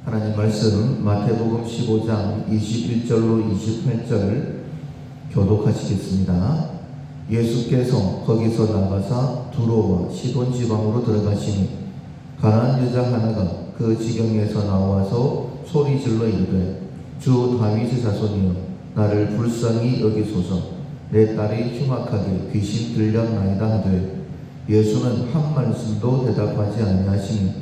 하나님 말씀 마태복음 15장 21절로 28절 교독하시겠습니다. 예수께서 거기서 나가사 두로와 시돈 지방으로 들어가시니 가난한 여자 하나가 그 지경에서 나와서 소리질러 이르되 주 다윗의 자손이여 나를 불쌍히 여기소서 내 딸이 흉악하게 귀신 들렸나이다 하되 예수는 한 말씀도 대답하지 아니하시니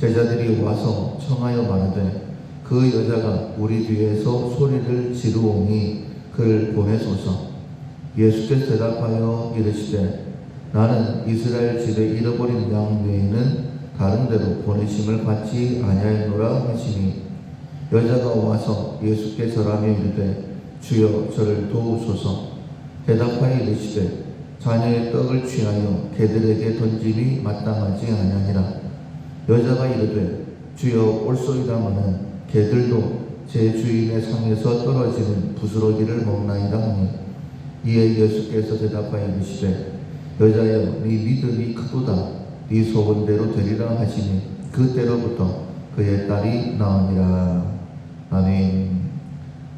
제자들이 와서 청하여 말하되 그 여자가 우리 뒤에서 소리를 지르오니 그를 보내소서. 예수께서 대답하여 이르시되 나는 이스라엘 집에 잃어버린 양 외에는 다른 데로 보내심을 받지 아니하였노라 하시니 여자가 와서 예수께 절하며 이르되 주여 저를 도우소서. 대답하여 이르시되 자녀의 떡을 취하여 개들에게 던짐이 마땅하지 아니하니라. 여자가 이르되 주여 올소이다마는 개들도 제 주인의 상에서 떨어지는 부스러기를 먹나이다 하니 이에 예수께서 대답하여 이르시되 여자여 네 믿음이 크도다 네 소원대로 되리라 하시니 그때로부터 그의 딸이 나으니라. 아멘.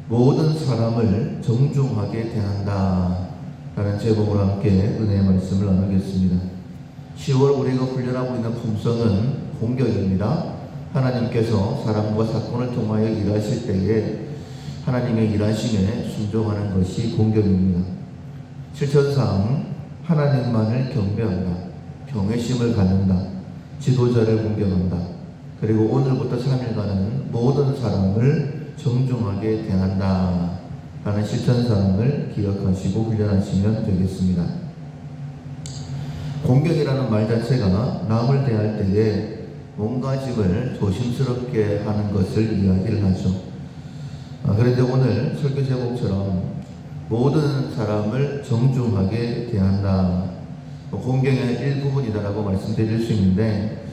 모든 사람을 정중하게 대한다 라는 제목으로 함께 은혜의 말씀을 나누겠습니다. 10월 우리가 훈련하고 있는 품성은 공격입니다. 하나님께서 사람과 사건을 통하여 일하실 때에 하나님의 일하심에 순종하는 것이 공격입니다. 실천상 하나님만을 경배한다, 경외심을 갖는다, 지도자를 공경한다, 그리고 오늘부터 3일간은 모든 사람을 정중하게 대한다 라는 실천사항을 기억하시고 훈련하시면 되겠습니다. 공경이라는 말 자체가 남을 대할 때에 몸가짐을 조심스럽게 하는 것을 이야기를 하죠. 그런데 오늘 설교 제목처럼 모든 사람을 정중하게 대한다, 공경의 일부분이다라고 말씀드릴 수 있는데,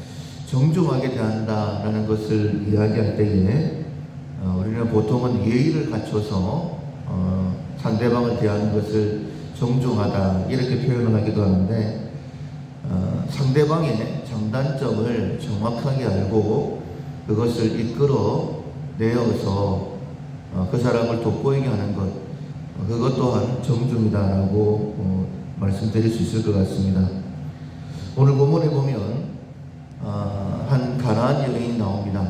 정중하게 대한다라는 것을 이야기할 때에 우리는 보통은 예의를 갖춰서 상대방을 대하는 것을 정중하다 이렇게 표현을 하기도 하는데, 상대방의 장단점을 정확하게 알고 그것을 이끌어 내어서 그 사람을 돋보이게 하는 것, 그것 또한 정중이다라고 말씀드릴 수 있을 것 같습니다. 오늘 본문에 보면 한 가나안 여인이 나옵니다.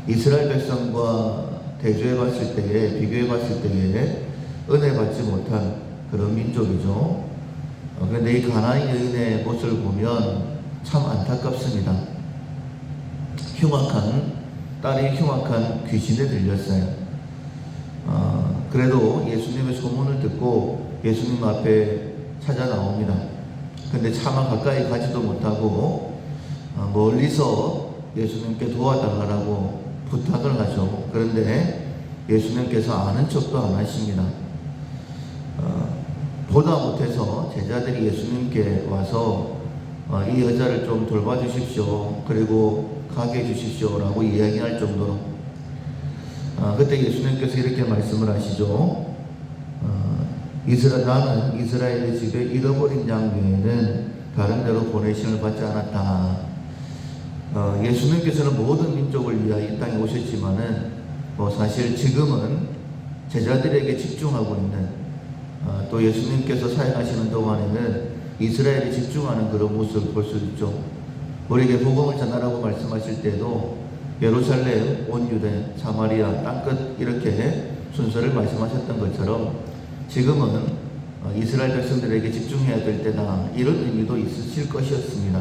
이스라엘 백성과 대조해 봤을 때에, 비교해 봤을 때에 은혜 받지 못한 그런 민족이죠. 그런데 이 가나안 여인의 모습을 보면 참 안타깝습니다. 딸이 흉악한 귀신에 들렸어요. 그래도 예수님의 소문을 듣고 예수님 앞에 찾아 나옵니다. 근데 차마 가까이 가지도 못하고 멀리서 예수님께 도와달라고 부탁을 하죠. 그런데 예수님께서 아는 척도 안 하십니다. 보다 못해서 제자들이 예수님께 와서 이 여자를 좀 돌봐주십시오, 그리고 가게 해주십시오 라고 이야기할 정도로 그때 예수님께서 이렇게 말씀을 하시죠. 나는 이스라엘의 집에 잃어버린 양 외에는 다른 데로 보내심을 받지 않았다. 예수님께서는 모든 민족을 위하여 이 땅에 오셨지만은 사실 지금은 제자들에게 집중하고 있는, 또 예수님께서 사역하시는 동안에는 이스라엘에 집중하는 그런 모습을 볼 수 있죠. 우리에게 복음을 전하라고 말씀하실 때도 예루살렘, 온 유대, 사마리아, 땅끝 이렇게 순서를 말씀하셨던 것처럼 지금은 이스라엘 백성들에게 집중해야 될 때다, 이런 의미도 있으실 것이었습니다.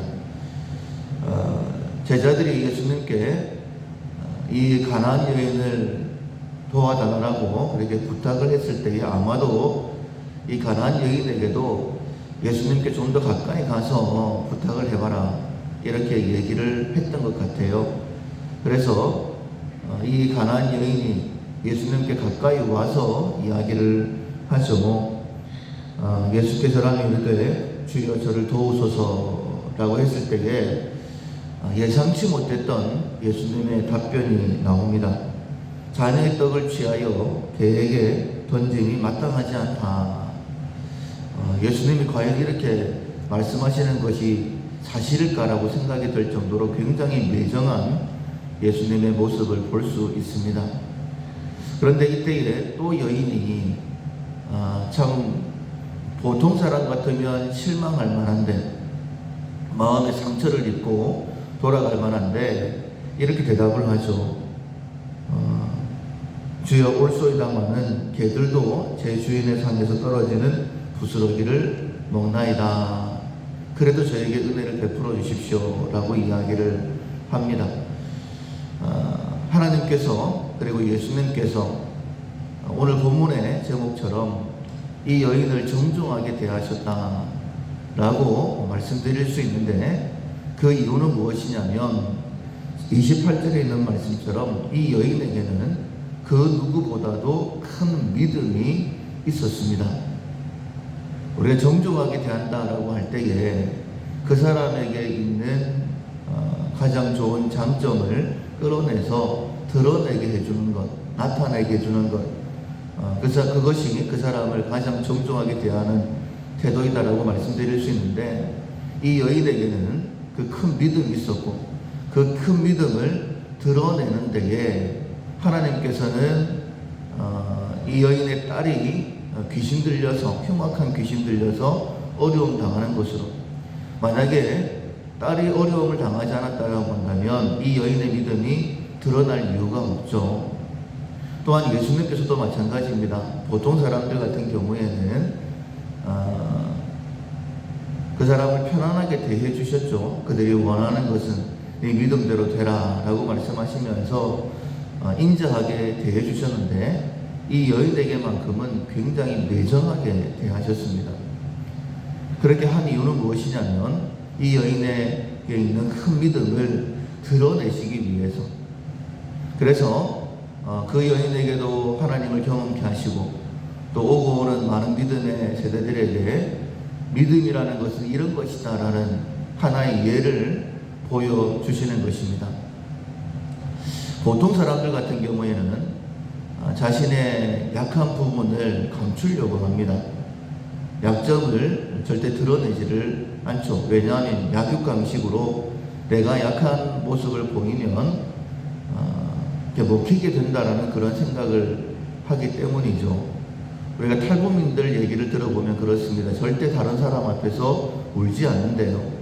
제자들이 예수님께 이 가나안 여인을 도와달라고 그렇게 부탁을 했을 때에 아마도 이 가나안 여인에게도 예수님께 좀 더 가까이 가서 부탁을 해봐라 이렇게 얘기를 했던 것 같아요. 그래서 이 가나안 여인이 예수님께 가까이 와서 이야기를 하죠. 예수께서라면 이르되 주여 저를 도우소서라고 했을 때에 예상치 못했던 예수님의 답변이 나옵니다. 자녀의 떡을 취하여 개에게 던짐이 마땅하지 않다. 예수님이 과연 이렇게 말씀하시는 것이 사실일까라고 생각이 들 정도로 굉장히 매정한 예수님의 모습을 볼 수 있습니다. 그런데 이때에 또 여인이 참 보통 사람 같으면 실망할 만한데, 마음의 상처를 입고 돌아갈 만한데 이렇게 대답을 하죠. 주여, 올소이다마는 개들도 제 주인의 상에서 떨어지는 부스러기를 먹나이다. 그래도 저에게 은혜를 베풀어 주십시오 라고 이야기를 합니다. 하나님께서, 그리고 예수님께서 오늘 본문의 제목처럼 이 여인을 정중하게 대하셨다 라고 말씀드릴 수 있는데, 그 이유는 무엇이냐면 28절에 있는 말씀처럼 이 여인에게는 그 누구보다도 큰 믿음이 있었습니다. 우리가 정중하게 대한다라고 할 때에 그 사람에게 있는 가장 좋은 장점을 끌어내서 드러내게 해주는 것, 나타내게 해주는 것, 그것이 그 사람을 가장 정중하게 대하는 태도이다라고 말씀드릴 수 있는데, 이 여인에게는 그 큰 믿음이 있었고, 그 큰 믿음을 드러내는 데에 하나님께서는 이 여인의 딸이 귀신 들려서, 흉악한 귀신 들려서 어려움 당하는 것으로, 만약에 딸이 어려움을 당하지 않았다고 한다면 이 여인의 믿음이 드러날 이유가 없죠. 또한 예수님께서도 마찬가지입니다. 보통 사람들 같은 경우에는 그 사람을 편안하게 대해 주셨죠. 그들이 원하는 것은 네 믿음대로 되라 라고 말씀하시면서 인자하게 대해 주셨는데, 이 여인에게만큼은 굉장히 매정하게 대하셨습니다. 그렇게 한 이유는 무엇이냐면 이 여인에게 있는 큰 믿음을 드러내시기 위해서. 그래서 그 여인에게도 하나님을 경험케 하시고, 또 오고 오는 많은 믿음의 세대들에게 믿음이라는 것은 이런 것이다 라는 하나의 예를 보여주시는 것입니다. 보통 사람들 같은 경우에는 자신의 약한 부분을 감추려고 합니다. 약점을 절대 드러내지를 않죠. 왜냐하면 약육강식으로 내가 약한 모습을 보이면 먹히게 된다라는 그런 생각을 하기 때문이죠. 우리가 탈북민들 얘기를 들어보면 그렇습니다. 절대 다른 사람 앞에서 울지 않는데요.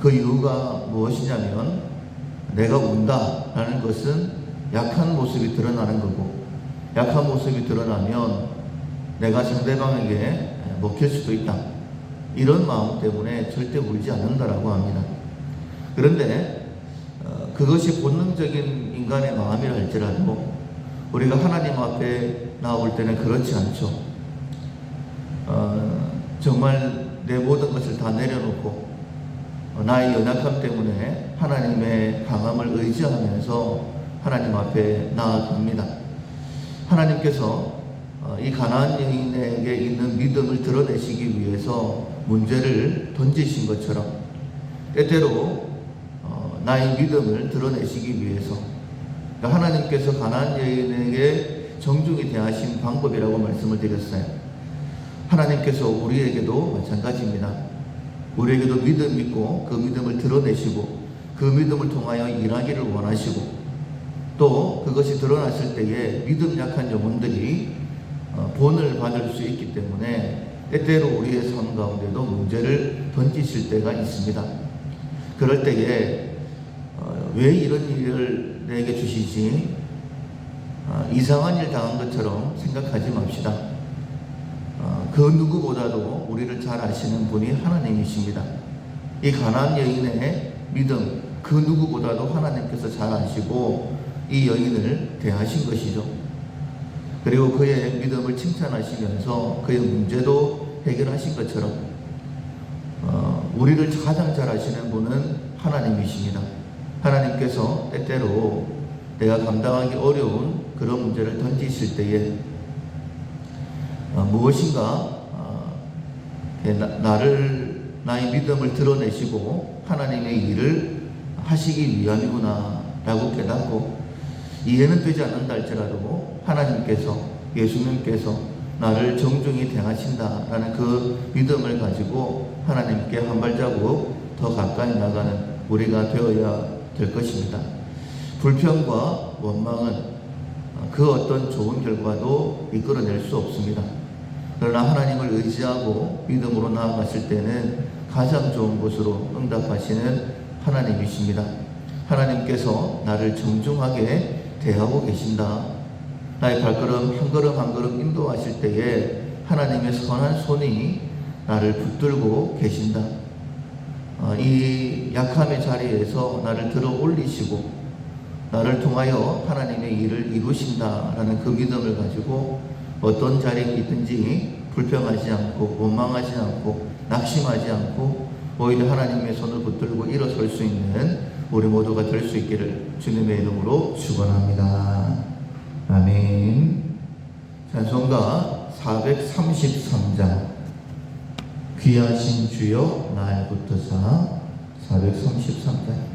그 이유가 무엇이냐면 내가 운다라는 것은 약한 모습이 드러나는 거고, 약한 모습이 드러나면 내가 상대방에게 먹힐 수도 있다, 이런 마음 때문에 절대 울지 않는다라고 합니다. 그런데 그것이 본능적인 인간의 마음이라 할지라도 우리가 하나님 앞에 나올 때는 그렇지 않죠. 정말 내 모든 것을 다 내려놓고 나의 연약함 때문에 하나님의 강함을 의지하면서 하나님 앞에 나아갑니다. 하나님께서 이 가나안 여인에게 있는 믿음을 드러내시기 위해서 문제를 던지신 것처럼, 때때로 나의 믿음을 드러내시기 위해서, 그러니까 하나님께서 가나안 여인에게 정중히 대하신 방법이라고 말씀을 드렸어요. 하나님께서 우리에게도 마찬가지입니다. 우리에게도 믿음 있고 그 믿음을 드러내시고 그 믿음을 통하여 일하기를 원하시고, 또 그것이 드러났을 때에 믿음 약한 영혼들이 본을 받을 수 있기 때문에 때때로 우리의 삶 가운데도 문제를 던지실 때가 있습니다. 그럴 때에 왜 이런 일을 내게 주시지? 이상한 일 당한 것처럼 생각하지 맙시다. 그 누구보다도 우리를 잘 아시는 분이 하나님이십니다. 이 가나안 여인의 믿음, 그 누구보다도 하나님께서 잘 아시고 이 여인을 대하신 것이죠. 그리고 그의 믿음을 칭찬하시면서 그의 문제도 해결하신 것처럼 우리를 가장 잘 아시는 분은 하나님이십니다. 하나님께서 때때로 내가 감당하기 어려운 그런 문제를 던지실 때에 무엇인가 나의 믿음을 드러내시고 하나님의 일을 하시기 위함이구나 라고 깨닫고, 이해는 되지 않는다 할지라도 하나님께서, 예수님께서 나를 정중히 대하신다라는 그 믿음을 가지고 하나님께 한 발자국 더 가까이 나가는 우리가 되어야 될 것입니다. 불평과 원망은 그 어떤 좋은 결과도 이끌어낼 수 없습니다. 그러나 하나님을 의지하고 믿음으로 나아갔을 때는 가장 좋은 곳으로 응답하시는 하나님이십니다. 하나님께서 나를 정중하게 대하고 계신다. 나의 발걸음 한 걸음 한 걸음 인도하실 때에 하나님의 선한 손이 나를 붙들고 계신다. 이 약함의 자리에서 나를 들어 올리시고 나를 통하여 하나님의 일을 이루신다라는 그 믿음을 가지고 어떤 자리에 있든지 불평하지 않고 원망하지 않고 낙심하지 않고 오히려 하나님의 손을 붙들고 일어설 수 있는 우리 모두가 될 수 있기를 주님의 이름으로 축원합니다. 아멘. 찬송가 433장 귀하신 주여 나의 붙드사 433장